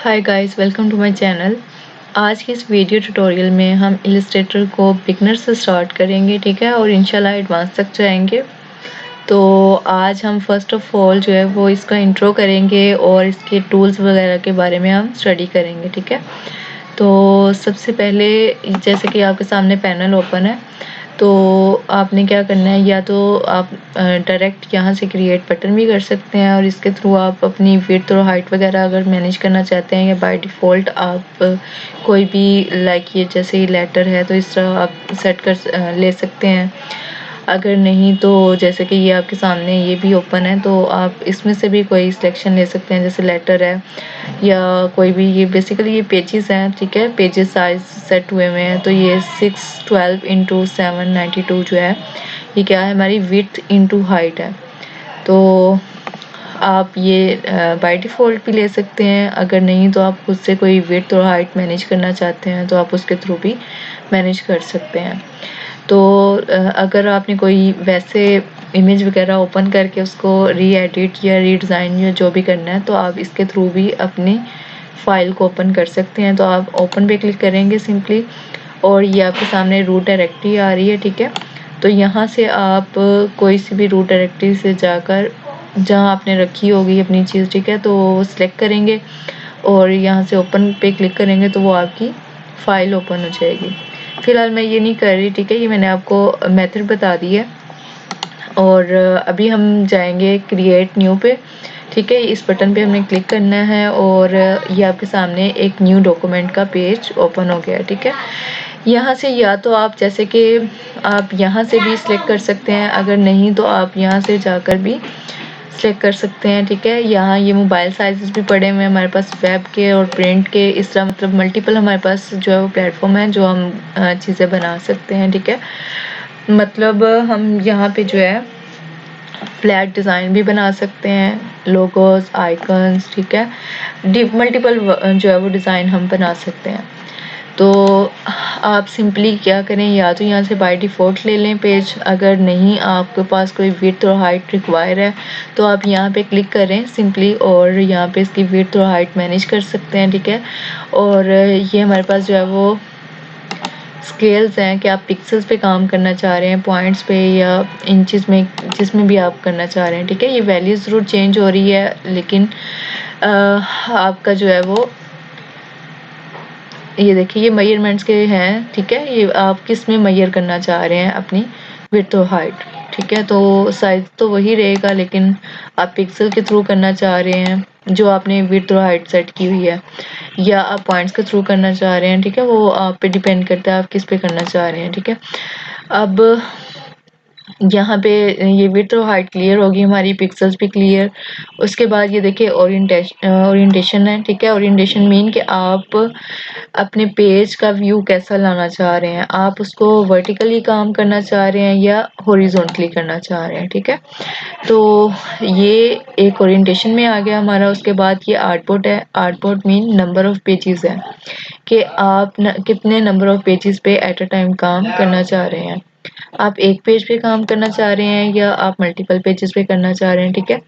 Hi guys, welcome to my channel. आज की इस वीडियो ट्यूटोरियल में हम इलस्ट्रेटर को बिगनर से स्टार्ट करेंगे, ठीक है, और इंशाल्लाह एडवांस तक जाएंगे। तो आज हम फर्स्ट ऑफ ऑल जो है वो इसका इंट्रो करेंगे और इसके टूल्स वगैरह के बारे में हम स्टडी करेंगे, ठीक है। तो सबसे पहले जैसे कि आपके सामने पैनल ओपन है, तो आपने क्या करना है, या तो आप डायरेक्ट यहाँ से क्रिएट बटन भी कर सकते हैं और इसके थ्रू आप अपनी विड्थ और हाइट वगैरह अगर मैनेज करना चाहते हैं, या बाय डिफ़ॉल्ट आप कोई भी लाइक ये जैसे ही लेटर है तो इस तरह आप सेट कर ले सकते हैं। अगर नहीं तो जैसे कि ये आपके सामने ये भी ओपन है, तो आप इसमें से भी कोई सिलेक्शन ले सकते हैं, जैसे लेटर है या कोई भी। ये बेसिकली ये पेजेस हैं, ठीक है, पेजेस साइज सेट हुए हुए हैं। तो ये 612 इंटू 792 जो है ये क्या है, हमारी विड्थ इंटू हाइट है। तो आप ये बाय डिफ़ॉल्ट भी ले सकते हैं। अगर नहीं तो आप खुद से कोई विड्थ और हाइट मैनेज करना चाहते हैं तो आप उसके थ्रू भी मैनेज कर सकते हैं। तो अगर आपने कोई वैसे इमेज वगैरह ओपन करके उसको री एडिट या रीडिज़ाइन या जो भी करना है, तो आप इसके थ्रू भी अपनी फ़ाइल को ओपन कर सकते हैं। तो आप ओपन पे क्लिक करेंगे सिंपली, और ये आपके सामने रूट डायरेक्टरी आ रही है, ठीक है। तो यहाँ से आप कोई सी भी रूट डायरेक्टरी से जाकर जहाँ आपने रखी होगी अपनी चीज़, ठीक है, तो वो सिलेक्ट करेंगे और यहाँ से ओपन पे क्लिक करेंगे तो वो आपकी फ़ाइल ओपन हो जाएगी। फ़िलहाल मैं ये नहीं कर रही, ठीक है, ये मैंने आपको मेथड बता दी है। और अभी हम जाएंगे क्रिएट न्यू पे, ठीक है। इस बटन पे हमने क्लिक करना है और ये आपके सामने एक न्यू डॉक्यूमेंट का पेज ओपन हो गया, ठीक है। यहाँ से या तो आप जैसे कि आप यहाँ से भी सिलेक्ट कर सकते हैं, अगर नहीं तो आप यहाँ से जाकर भी सिलेक्ट कर सकते हैं, ठीक है। यहाँ ये मोबाइल साइज़ भी पड़े हुए हैं हमारे पास, वेब के और प्रिंट के, इस तरह मतलब मल्टीपल हमारे पास जो है वो प्लेटफॉर्म है जो हम चीज़ें बना सकते हैं, ठीक है। मतलब हम यहाँ पे जो है फ्लैट डिज़ाइन भी बना सकते हैं, लोगोस, आइकन्स, ठीक है, मल्टीपल जो है वो डिज़ाइन हम बना सकते हैं। तो आप सिंपली क्या करें, या तो यहाँ से बाय डिफ़ॉल्ट ले लें पेज। अगर नहीं आपके पास कोई विड्थ और हाइट रिक्वायर है तो आप यहाँ पे क्लिक करें सिंपली, और यहाँ पे इसकी विड्थ और हाइट मैनेज कर सकते हैं, ठीक है। और ये हमारे पास जो है वो स्केल्स हैं कि आप पिक्सेल्स पे काम करना चाह रहे हैं, पॉइंट्स पे, या इंचज़ में, जिसमें भी आप करना चाह रहे हैं, ठीक है। ये वैल्यू ज़रूर चेंज हो रही है, लेकिन आपका जो है वो ये देखिए ये मेजरमेंट्स के हैं, ठीक है। ये आप किस में मेजर करना चाह रहे हैं अपनी विड्थ और हाइट, ठीक है। तो साइज़ तो वही रहेगा, लेकिन आप पिक्सल के थ्रू करना चाह रहे हैं जो आपने विड्थ और हाइट सेट की हुई है, या आप पॉइंट्स के थ्रू करना चाह रहे हैं, ठीक है। वो आप पे डिपेंड करता है आप किस पे करना चाह रहे हैं, ठीक है। अब यहाँ पे ये विड्थ और हाइट क्लियर होगी हमारी, पिक्सेल्स भी क्लियर। उसके बाद ये देखिए ओरिएंटेशन है, ठीक है। ओरिएंटेशन मीन कि आप अपने पेज का व्यू कैसा लाना चाह रहे हैं, आप उसको वर्टिकली काम करना चाह रहे हैं या हॉरिजॉन्टली करना चाह रहे हैं, ठीक है। तो ये एक ओरिएंटेशन में आ गया हमारा। उसके बाद ये आर्टबोर्ड है। Artboard mean number of pages है कि आप कितने नंबर ऑफ पेजेस पे एट अ टाइम काम करना चाह रहे हैं। आप एक पेज पे काम करना चाह रहे हैं या आप मल्टीपल पेजेस पे करना चाह रहे हैं, ठीक है।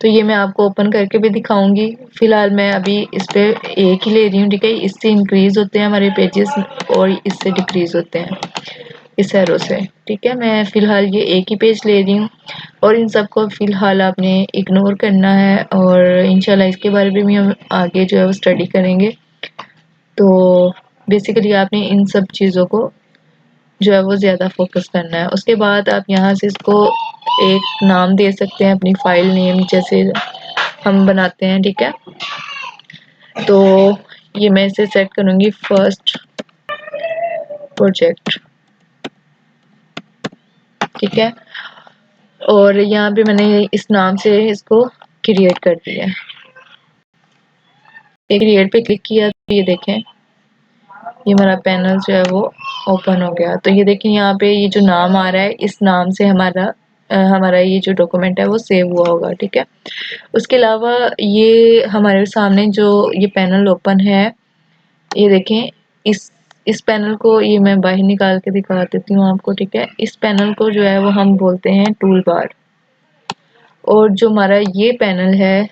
तो ये मैं आपको ओपन करके भी दिखाऊंगी। फिलहाल मैं अभी इस पे एक ही ले रही हूँ, ठीक है। इससे इंक्रीज होते हैं हमारे पेजेस और इससे डिक्रीज होते हैं इस एरो से, ठीक है। मैं फिलहाल ये एक ही पेज ले रही हूँ और इन सबको फिलहाल आपने इग्नोर करना है, और इंशाल्लाह इसके बारे में भी हम आगे जो है वो स्टडी करेंगे। तो बेसिकली आपने इन सब चीज़ों को जो है वो ज़्यादा फोकस करना है। उसके बाद आप यहाँ से इसको एक नाम दे सकते हैं, अपनी फाइल नेम जैसे हम बनाते हैं, ठीक है। तो ये मैं इसे सेट करूँगी फर्स्ट प्रोजेक्ट, ठीक है। और यहाँ पे मैंने इस नाम से इसको क्रिएट कर दिया है। क्रिएट पे क्लिक किया तो ये देखें ये हमारा पैनल जो है वो ओपन हो गया। तो ये देखिए यहाँ पे ये जो नाम आ रहा है, इस नाम से हमारा ये जो डॉक्यूमेंट है वो सेव हुआ होगा, ठीक है। उसके अलावा ये हमारे सामने जो ये पैनल ओपन है, ये देखें इस पैनल को ये मैं बाहर निकाल के दिखा देती हूँ आपको, ठीक है। इस पैनल को जो है वो हम बोलते हैं टूल बार, और जो हमारा ये पैनल है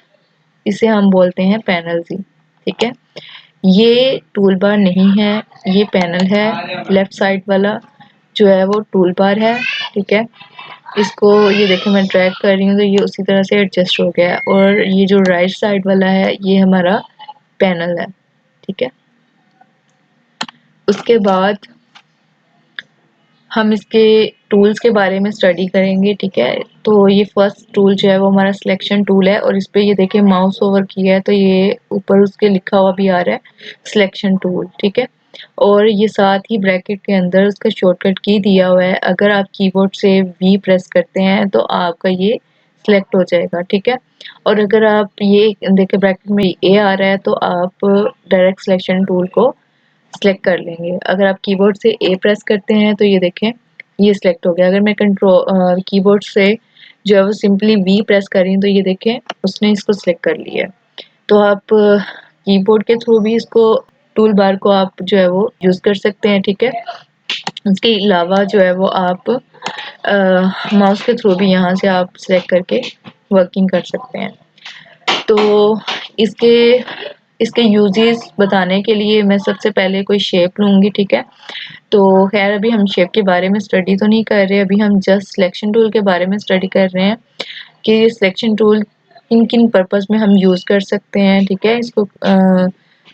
इसे हम बोलते हैं पैनल जी, ठीक है। ये टूल बार नहीं है, ये पैनल है लेफ्ट साइड वाला जो है वो टूल बार है, ठीक है। इसको ये देखिए मैं ड्रैग कर रही हूँ तो ये उसी तरह से एडजस्ट हो गया है। और ये जो राइट साइड वाला है ये हमारा पैनल है, ठीक है। उसके बाद हम इसके टूल्स के बारे में स्टडी करेंगे, ठीक है। तो ये फर्स्ट टूल जो है वो हमारा सिलेक्शन टूल है और इस पे ये देखिए माउस ओवर किया है तो ये ऊपर उसके लिखा हुआ भी आ रहा है सिलेक्शन टूल, ठीक है। और ये साथ ही ब्रैकेट के अंदर उसका शॉर्टकट की दिया हुआ है। अगर आप कीबोर्ड से वी प्रेस करते हैं तो आपका ये सिलेक्ट हो जाएगा, ठीक है। और अगर आप ये देखिए ब्रैकेट में ए आ रहा है तो आप डायरेक्ट सिलेक्शन टूल को सिलेक्ट कर लेंगे। अगर आप कीबोर्ड से ए प्रेस करते हैं तो ये देखें ये सिलेक्ट हो गया। अगर मैं कंट्रोल कीबोर्ड से जो है वो सिंपली वी प्रेस कर रही हूँ तो ये देखें उसने इसको सिलेक्ट कर लिया है। तो आप कीबोर्ड के थ्रू भी इसको टूल बार को आप जो है वो यूज़ कर सकते हैं, ठीक है। इसके अलावा जो है वो आप माउस के थ्रू भी यहाँ से आप सिलेक्ट करके वर्किंग कर सकते हैं। तो इसके इसके यूजेस बताने के लिए मैं सबसे पहले कोई शेप लूँगी, ठीक है। तो खैर अभी हम शेप के बारे में स्टडी तो नहीं कर रहे, अभी हम जस्ट सिलेक्शन टूल के बारे में स्टडी कर रहे हैं कि ये सिलेक्शन टूल किन किन पर्पस में हम यूज़ कर सकते हैं, ठीक है। इसको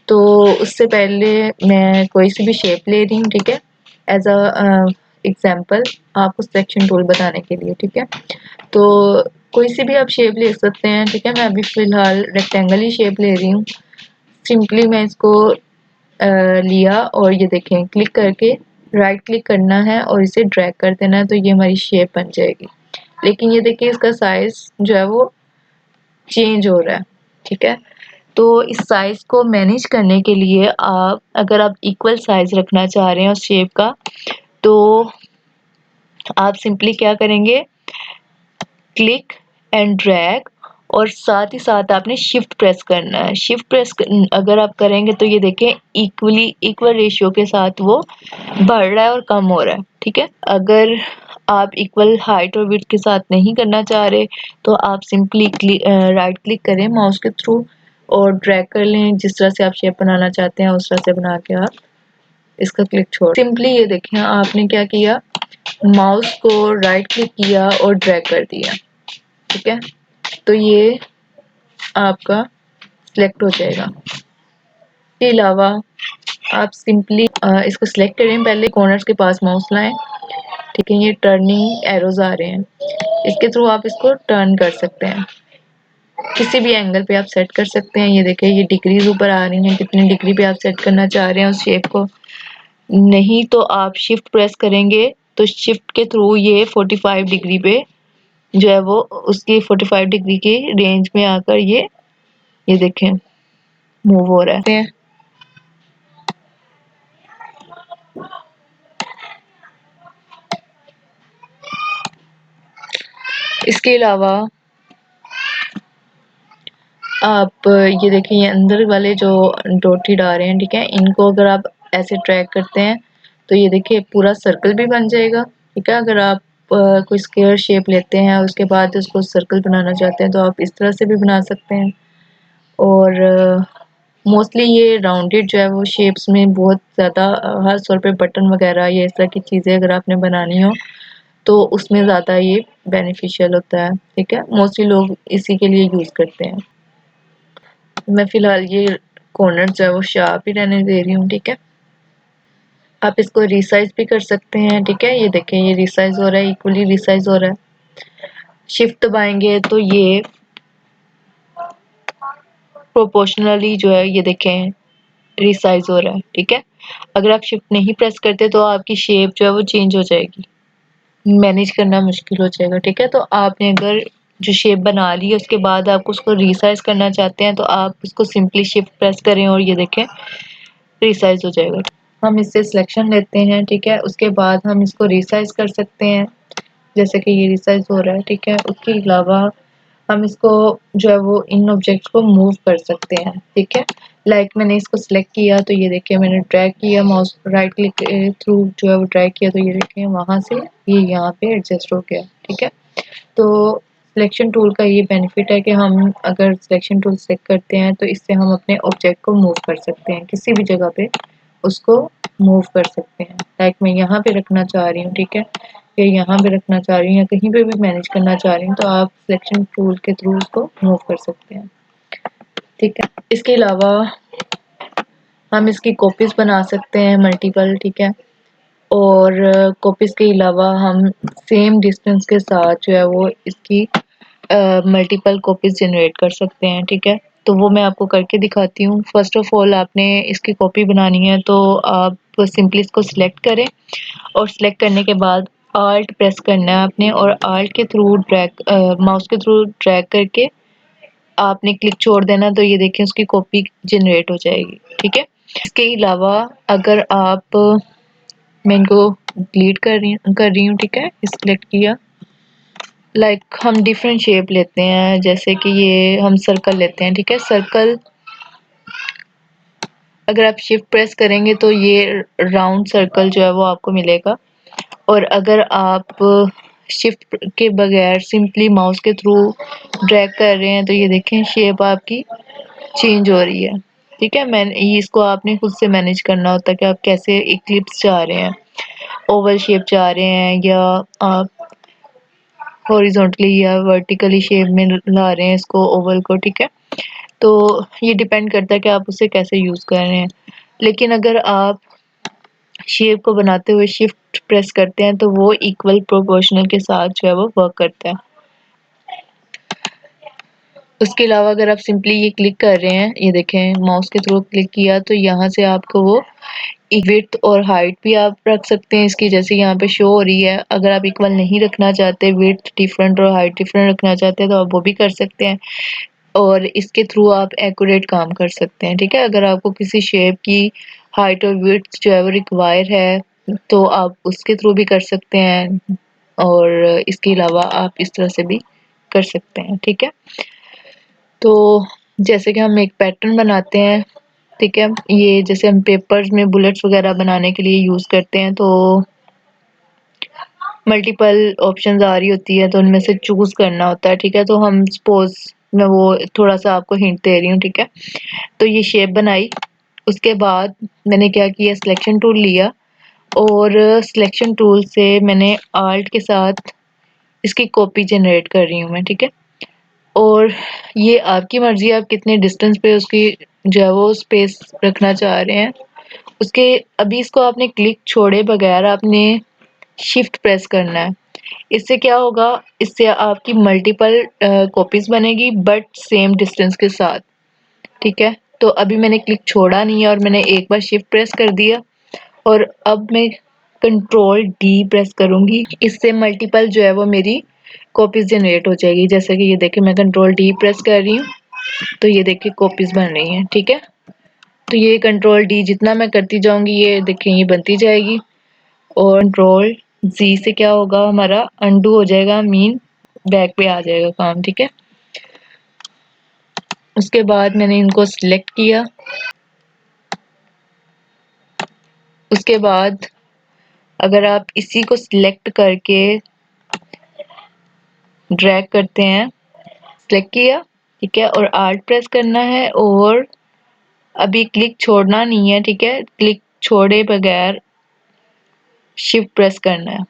तो उससे पहले मैं कोई सी भी शेप ले रही हूँ, ठीक है, एज अ एग्जाम्पल आपको सिलेक्शन टूल बताने के लिए, ठीक है। तो कोई सी भी आप शेप ले सकते हैं, ठीक है। मैं अभी फ़िलहाल रेक्टेंगल ही शेप ले रही हूँ। सिंपली मैं इसको लिया और ये देखें क्लिक करके राइट क्लिक करना है और इसे ड्रैग कर देना है तो ये हमारी शेप बन जाएगी। लेकिन ये देखिए इसका साइज़ जो है वो चेंज हो रहा है, ठीक है। तो इस साइज़ को मैनेज करने के लिए आप अगर आप इक्वल साइज़ रखना चाह रहे हैं उस शेप का तो आप सिंपली क्या करेंगे, क्लिक एंड ड्रैग और साथ ही साथ आपने शिफ्ट प्रेस करना है। शिफ्ट प्रेस अगर आप करेंगे तो ये देखें इक्वल रेशियो के साथ वो बढ़ रहा है और कम हो रहा है, ठीक है। अगर आप इक्वल हाइट और विड्थ के साथ नहीं करना चाह रहे तो आप सिंपली राइट क्लिक करें माउस के थ्रू और ड्रैग कर लें। जिस तरह से आप शेप बनाना चाहते हैं उस तरह से बना के आप इसका क्लिक छोड़ सिंपली ये देखें आपने क्या किया, माउस को राइट क्लिक किया और ड्रैग कर दिया, ठीक है। तो ये आपका सिलेक्ट हो जाएगा। इसके अलावा आप सिंपली इसको सिलेक्ट करें, पहले कॉर्नर्स के पास माउस लाएं, ठीक है। ये टर्निंग एरोज आ रहे हैं, इसके थ्रू आप इसको टर्न कर सकते हैं, किसी भी एंगल पे आप सेट कर सकते हैं। ये देखें ये डिग्रीज ऊपर आ रही हैं, कितनी डिग्री पे आप सेट करना चाह रहे हैं उस शेप को। नहीं तो आप शिफ्ट प्रेस करेंगे तो शिफ्ट के थ्रू ये 45 डिग्री पे जो है वो उसकी 45 डिग्री की रेंज में आकर ये देखें मूव हो रहा है। इसके अलावा आप ये देखिए ये अंदर वाले जो डॉटेड आ रहे हैं, ठीक है, इनको अगर आप ऐसे ट्रैक करते हैं तो ये देखिए पूरा सर्कल भी बन जाएगा, ठीक है। अगर आप कोई स्क्वायर शेप लेते हैं उसके बाद उसको सर्कल बनाना चाहते हैं तो आप इस तरह से भी बना सकते हैं। और मोस्टली ये राउंडेड जो है वो शेप्स में बहुत ज़्यादा खास तौर पे बटन वगैरह या इस तरह की चीज़ें अगर आपने बनानी हो तो उसमें ज़्यादा ये बेनिफिशियल होता है, ठीक है। मोस्टली लोग इसी के लिए यूज़ करते हैं। मैं फ़िलहाल ये कॉर्नर जो है वो शार्प ही रहने दे रही हूँ, ठीक है। आप इसको रिसाइज भी कर सकते हैं, ठीक है। ये देखें ये रिसाइज हो रहा है, इक्वली रिसाइज हो रहा है। शिफ्ट दबाएंगे तो ये प्रोपोर्शनली जो है ये देखें रिसाइज हो रहा है, ठीक है। अगर आप शिफ्ट नहीं प्रेस करते तो आपकी शेप जो है वो चेंज हो जाएगी, मैनेज करना मुश्किल हो जाएगा, ठीक है। तो आपने अगर जो शेप बना ली है उसके बाद आप उसको रिसाइज करना चाहते हैं तो आप उसको सिंपली शिफ्ट प्रेस करें और ये देखें रिसाइज हो जाएगा। हम इससे सिलेक्शन लेते हैं, ठीक है। उसके बाद हम इसको रिसाइज कर सकते हैं जैसे कि ये रिसाइज हो रहा है, ठीक है। उसके अलावा हम इसको जो है वो इन ऑब्जेक्ट्स को मूव कर सकते हैं, ठीक है। लाइक मैंने इसको सिलेक्ट किया तो ये देखिए मैंने ड्रैग किया माउस राइट क्लिक थ्रू जो है वो ड्रैग किया तो ये देखिए वहाँ से ये यहाँ पे एडजस्ट हो गया, ठीक है। तो सिलेक्शन टूल का ये बेनिफिट है कि हम अगर सिलेक्शन टूल सेलेक्ट करते हैं तो इससे हम अपने ऑब्जेक्ट को मूव कर सकते हैं, किसी भी जगह पे उसको मूव कर सकते हैं। लाइक मैं यहाँ पे रखना चाह रही हूँ, ठीक है, या यहाँ पे रखना चाह रही हूँ या कहीं पे भी मैनेज करना चाह रही हूँ, तो आप सिलेक्शन टूल के थ्रू उसको मूव कर सकते हैं, ठीक है। इसके अलावा हम इसकी कॉपीज बना सकते हैं मल्टीपल, ठीक है, और कॉपीज के अलावा हम सेम डिस्टेंस के साथ जो है वो इसकी मल्टीपल कॉपीज जनरेट कर सकते हैं, ठीक है। तो वो मैं आपको करके दिखाती हूँ। फर्स्ट ऑफ ऑल आपने इसकी कॉपी बनानी है तो आप सिंपली इसको सिलेक्ट करें और सिलेक्ट करने के बाद आल्ट प्रेस करना है आपने, और आल्ट के थ्रू ड्रैग माउस के थ्रू ड्रैग करके आपने क्लिक छोड़ देना, तो ये देखें उसकी कॉपी जनरेट हो जाएगी, ठीक है। इसके अलावा अगर आप, मैं इनको डिलीट कर रही हूँ, ठीक है, सिलेक्ट किया। लाइक हम डिफरेंट शेप लेते हैं, जैसे कि ये हम सर्कल लेते हैं, ठीक है। सर्कल अगर आप शिफ्ट प्रेस करेंगे तो ये राउंड सर्कल जो है वो आपको मिलेगा, और अगर आप शिफ्ट के बगैर सिंपली माउस के थ्रू ड्रैग कर रहे हैं तो ये देखें शेप आपकी चेंज हो रही है, ठीक है। मैं इसको आपने खुद से मैनेज करना होता है कि आप कैसे इक्लिप्स चाह रहे हैं, ओवल शेप चाह रहे हैं, या आप हॉरिजॉन्टली या वर्टिकली शेप में ला रहे हैं इसको ओवल को, ठीक है। तो ये डिपेंड करता है कि आप उसे कैसे यूज़ कर रहे हैं। लेकिन अगर आप शेप को बनाते हुए शिफ्ट प्रेस करते हैं तो वो इक्वल प्रोपोर्शनल के साथ जो है वो वर्क करता है। उसके अलावा अगर आप सिंपली ये क्लिक कर रहे हैं, ये देखें माउस के थ्रू क्लिक किया तो यहाँ से आपको वो विड्थ और हाइट भी आप रख सकते हैं इसकी, जैसे यहाँ पे शो हो रही है। अगर आप इक्वल नहीं रखना चाहते, विड्थ डिफरेंट और हाइट डिफरेंट रखना चाहते हैं तो आप वो भी कर सकते हैं, और इसके थ्रू आप एक्यूरेट काम कर सकते हैं, ठीक है। अगर आपको किसी शेप की हाइट और विड्थ जो है वो रिक्वायर है तो आप उसके थ्रू भी कर सकते हैं, और इसके अलावा आप इस तरह से भी कर सकते हैं, ठीक है। तो जैसे कि हम एक पैटर्न बनाते हैं, ठीक है, ये जैसे हम पेपर्स में बुलेट्स वगैरह बनाने के लिए यूज़ करते हैं, तो मल्टीपल ऑप्शंस आ रही होती है तो उनमें से चूज़ करना होता है, ठीक है। तो हम सपोज मैं वो थोड़ा सा आपको हिंट दे रही हूँ, ठीक है। तो ये शेप बनाई, उसके बाद मैंने क्या किया, सिलेक्शन टूल लिया, और सिलेक्शन टूल से मैंने आल्ट के साथ इसकी कॉपी जनरेट कर रही हूँ मैं, ठीक है। और ये आपकी मर्ज़ी है आप कितने डिस्टेंस पे उसकी जो है वो स्पेस रखना चाह रहे हैं। उसके अभी इसको आपने क्लिक छोड़े बगैर आपने शिफ्ट प्रेस करना है। इससे क्या होगा, इससे आपकी मल्टीपल कॉपीज़ बनेगी बट सेम डिस्टेंस के साथ, ठीक है। तो अभी मैंने क्लिक छोड़ा नहीं है और मैंने एक बार शिफ्ट प्रेस कर दिया, और अब मैं कंट्रोल डी प्रेस करूँगी, इससे मल्टीपल जो है वो मेरी कॉपीज़ जनरेट हो जाएगी। जैसे कि ये देखिए मैं कंट्रोल डी प्रेस कर रही हूँ तो ये देखिए कॉपीज़ बन रही हैं, ठीक है। तो ये कंट्रोल डी जितना मैं करती जाऊँगी ये देखें ये बनती जाएगी, और कंट्रोल जी से क्या होगा, हमारा अंडू हो जाएगा, मीन बैक पे आ जाएगा काम, ठीक है। उसके बाद मैंने इनको सिलेक्ट किया, उसके बाद अगर आप इसी को सिलेक्ट करके ड्रैग करते हैं, सिलेक्ट किया, ठीक है, और आल्ट प्रेस करना है, और अभी क्लिक छोड़ना नहीं है, ठीक है, क्लिक छोड़े बगैर शिफ्ट प्रेस करना है।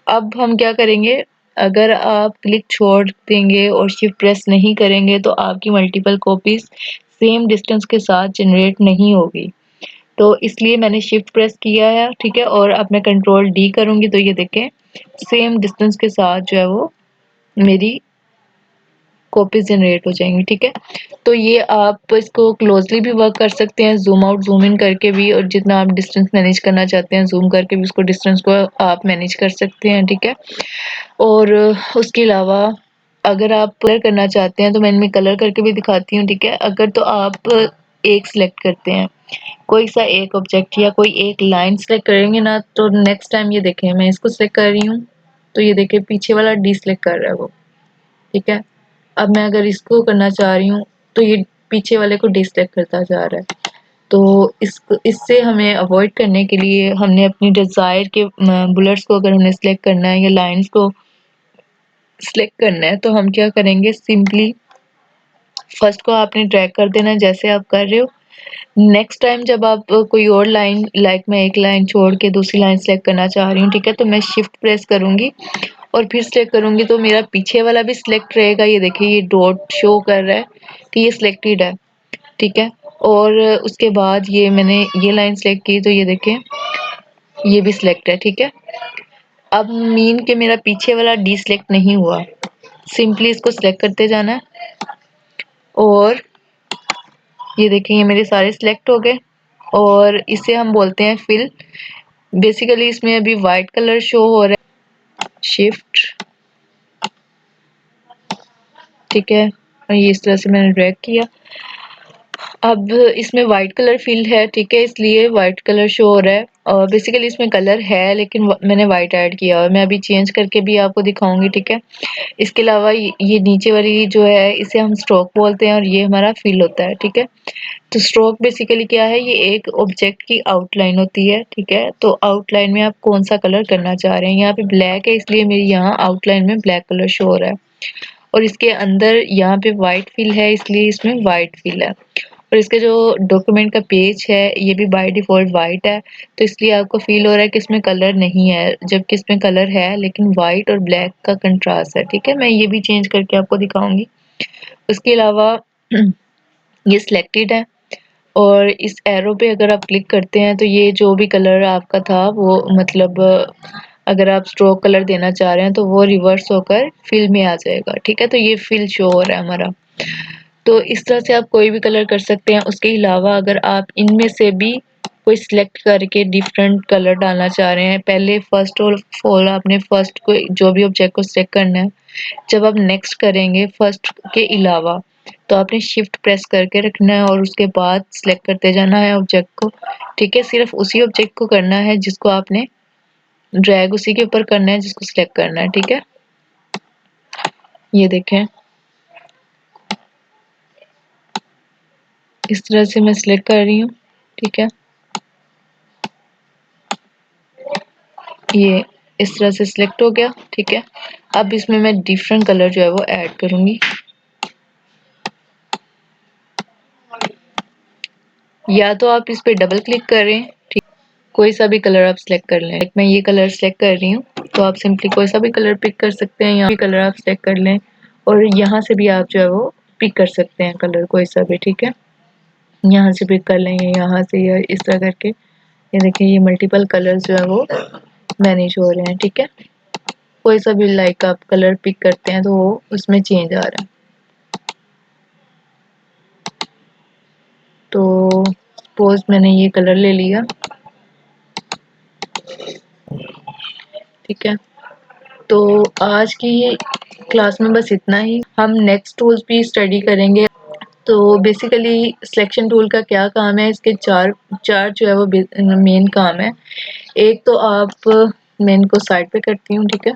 अब हम क्या करेंगे, अगर आप क्लिक छोड़ देंगे और शिफ्ट प्रेस नहीं करेंगे तो आपकी मल्टीपल कॉपीज सेम डिस्टेंस के साथ जनरेट नहीं होगी। तो इसलिए मैंने शिफ्ट प्रेस किया है, ठीक है, और अब मैं कंट्रोल डी करूँगी तो ये देखें सेम डिस्टेंस के साथ जो है वो मेरी कॉपीज जनरेट हो जाएंगी, ठीक है। तो ये आप इसको क्लोजली भी वर्क कर सकते हैं, जूम आउट जूम इन करके भी, और जितना आप डिस्टेंस मैनेज करना चाहते हैं जूम करके भी उसको डिस्टेंस को आप मैनेज कर सकते हैं, ठीक है। और उसके अलावा अगर आप कलर करना चाहते हैं तो मैं इनमें कलर करके भी दिखाती हूँ, ठीक है। अगर तो आप एक सिलेक्ट करते हैं, कोई सा एक ऑब्जेक्ट या कोई एक लाइन सेलेक्ट करेंगे ना, तो नेक्स्ट टाइम ये देखें मैं इसको सेलेक्ट कर रही हूँ तो ये देखें पीछे वाला डी सेलेक्ट कर रहा है वो, ठीक है। अब मैं अगर इसको करना चाह रही हूँ तो ये पीछे वाले को डिसलाइक करता जा रहा है। तो इससे हमें अवॉइड करने के लिए हमने अपनी डिज़ायर के बुलेट्स को अगर हमने सेलेक्ट करना है या लाइंस को सिलेक्ट करना है तो हम क्या करेंगे, सिंपली फर्स्ट को आपने ड्रैग कर देना है जैसे आप कर रहे हो। नेक्स्ट टाइम जब आप कोई और लाइन, लाइक मैं एक लाइन छोड़ के दूसरी लाइन सेलेक्ट करना चाह रही हूँ, ठीक है, तो मैं शिफ्ट प्रेस करूंगी और फिर सेलेक्ट करूंगी तो मेरा पीछे वाला भी सिलेक्ट रहेगा। ये देखिए ये डॉट शो कर रहा है कि ये सिलेक्टेड है, ठीक है। और उसके बाद ये मैंने ये लाइन सेलेक्ट की तो ये देखें ये भी सिलेक्ट है, ठीक है। अब मीन के मेरा पीछे वाला डी सिलेक्ट नहीं हुआ, सिंपली इसको सिलेक्ट करते जाना है और ये देखें ये मेरे सारे सिलेक्ट हो गए और इसे हम बोलते हैं फिल। बेसिकली इसमें अभी वाइट कलर शो हो रहा है, शिफ्ट, ठीक है, और ये इस तरह से मैंने ड्रैग किया। अब इसमें वाइट कलर फिल है, ठीक है, इसलिए वाइट कलर शो हो रहा है। और बेसिकली इसमें कलर है लेकिन मैंने वाइट ऐड किया और मैं अभी चेंज करके भी आपको दिखाऊंगी, ठीक है। इसके अलावा ये नीचे वाली जो है इसे हम स्ट्रोक बोलते हैं और ये हमारा फिल होता है, ठीक है। तो स्ट्रोक बेसिकली क्या है, ये एक ऑब्जेक्ट की आउटलाइन होती है, ठीक है। तो आउटलाइन में आप कौन सा कलर करना चाह रहे हैं, यहाँ पे ब्लैक है इसलिए मेरी यहाँ आउटलाइन में ब्लैक कलर शो हो रहा है और इसके अंदर यहाँ पे वाइट फिल है इसलिए इसमें वाइट फिल है। और इसके जो डॉक्यूमेंट का पेज है ये भी बाय डिफॉल्ट वाइट है, तो इसलिए आपको फील हो रहा है कि इसमें कलर नहीं है, जबकि इसमें कलर है लेकिन वाइट और ब्लैक का कंट्रास्ट है, ठीक है। मैं ये भी चेंज करके आपको दिखाऊंगी। उसके अलावा ये सिलेक्टेड है और इस एरो पे अगर आप क्लिक करते हैं तो ये जो भी कलर आपका था वो मतलब अगर आप स्ट्रोक कलर देना चाह रहे हैं तो वो रिवर्स होकर फिल में आ जाएगा, ठीक है। तो ये फिल शो हो रहा है हमारा। तो इस तरह से आप कोई भी कलर कर सकते हैं। उसके अलावा अगर आप इनमें से भी कोई सिलेक्ट करके डिफरेंट कलर डालना चाह रहे हैं, पहले फर्स्ट ऑफ ऑल आपने फर्स्ट को जो भी ऑब्जेक्ट को सिलेक्ट करना है, जब आप नेक्स्ट करेंगे फर्स्ट के अलावा तो आपने शिफ्ट प्रेस करके रखना है और उसके बाद सिलेक्ट करते जाना है ऑब्जेक्ट को, ठीक है। सिर्फ उसी ऑब्जेक्ट को करना है जिसको आपने ड्रैग उसी के ऊपर करना है जिसको सिलेक्ट करना है, ठीक है। ये देखें इस तरह से मैं सिलेक्ट कर रही हूँ, ठीक है। ये इस तरह से सिलेक्ट हो गया, ठीक है। अब इसमें मैं डिफरेंट कलर जो है वो ऐड करूंगी, या तो आप इस पे डबल क्लिक करें, ठीक, कोई सा भी कलर आप सिलेक्ट कर लें। मैं ये कलर सिलेक्ट कर रही हूँ तो आप सिंपली कोई सा भी कलर पिक कर सकते हैं, यहाँ भी कलर आप सिलेक्ट कर लें और यहाँ से भी आप जो है वो पिक कर सकते हैं कलर कोई सा भी, ठीक है। यहाँ से पिक कर लेंगे, यहाँ से, या इस तरह करके ये देखिए ये मल्टीपल कलर जो है वो मैनेज हो रहे हैं, ठीक है। कोई सा भी लाइक आप कलर पिक करते हैं तो वो उसमें चेंज आ रहा है। तो सपोज मैंने ये कलर ले लिया, ठीक है। तो आज की क्लास में बस इतना ही। हम नेक्स्ट टूल्स भी स्टडी करेंगे। तो बेसिकली सिलेक्शन टूल का क्या काम है, इसके चार चार जो है वो मेन काम है। एक तो आप, मैं इनको साइड पे करती हूँ, ठीक है,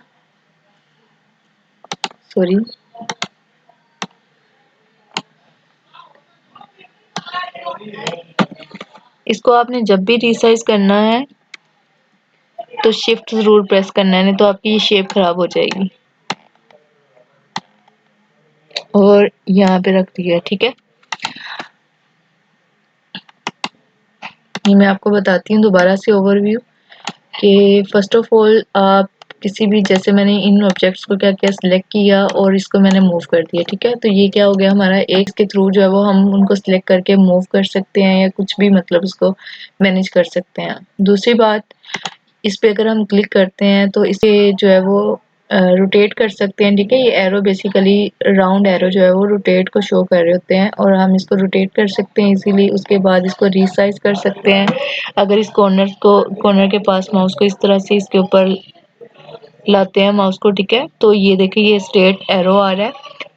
सॉरी। इसको आपने जब भी रिसाइज करना है तो शिफ्ट जरूर प्रेस करना है, नहीं तो आपकी ये शेप खराब हो जाएगी। और यहाँ पे रख दिया, ठीक है। ये मैं आपको बताती हूँ दोबारा से ओवरव्यू कि फर्स्ट ऑफ ऑल आप किसी भी, जैसे मैंने इन ऑब्जेक्ट्स को क्या किया, सिलेक्ट किया और इसको मैंने मूव कर दिया, ठीक है। तो ये क्या हो गया हमारा, एक के थ्रू जो है वो हम उनको सिलेक्ट करके मूव कर सकते हैं या कुछ भी मतलब उसको मैनेज कर सकते हैं। दूसरी बात, इस पे अगर हम क्लिक करते हैं तो इसे जो है वो रोटेट कर सकते हैं, ठीक है। ये एरो बेसिकली राउंड एरो जो है वो रोटेट को शो कर रहे होते हैं और हम इसको रोटेट कर सकते हैं इजीली। उसके बाद इसको रीसाइज कर सकते हैं। अगर इस कॉर्नर के पास माउस को इस तरह से इसके ऊपर लाते हैं माउस को, ठीक है, तो ये देखिए ये स्ट्रेट एरो आ रहा है।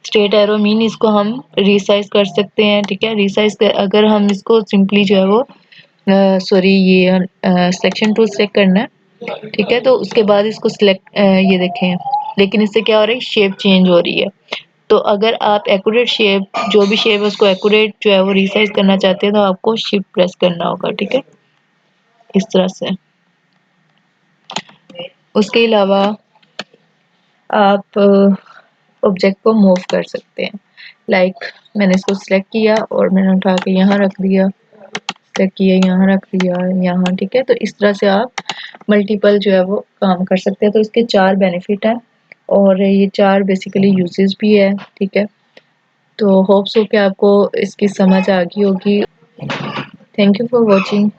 स्ट्रेट एरो मीन इसको हम रीसाइज कर सकते हैं, ठीक है। अगर हम इसको सिंपली जो है वो सॉरी ये सिलेक्शन टूल सेलेक्ट करना है, ठीक है। तो उसके बाद इसको सिलेक्ट, ये देखें, लेकिन इससे क्या हो रहा है, शेप चेंज हो रही है। तो अगर आप एक्यूरेट शेप, जो भी शेप है उसको एक्यूरेट जो है वो रिसाइज करना चाहते हैं तो आपको शिफ्ट प्रेस करना होगा, ठीक है, इस तरह से। उसके अलावा आप ऑब्जेक्ट को मूव कर सकते हैं। लाइक मैंने इसको सिलेक्ट किया और मैंने उठा के यहाँ रख दिया, सिलेक्ट किया यहाँ रख दिया यहाँ, ठीक है। तो इस तरह से आप मल्टीपल जो है वो काम कर सकते हैं। तो इसके 4 बेनिफिट हैं और ये 4 बेसिकली यूजेस भी है, ठीक है। तो होप्स हो कि आपको इसकी समझ आ गई होगी। Thank you for watching.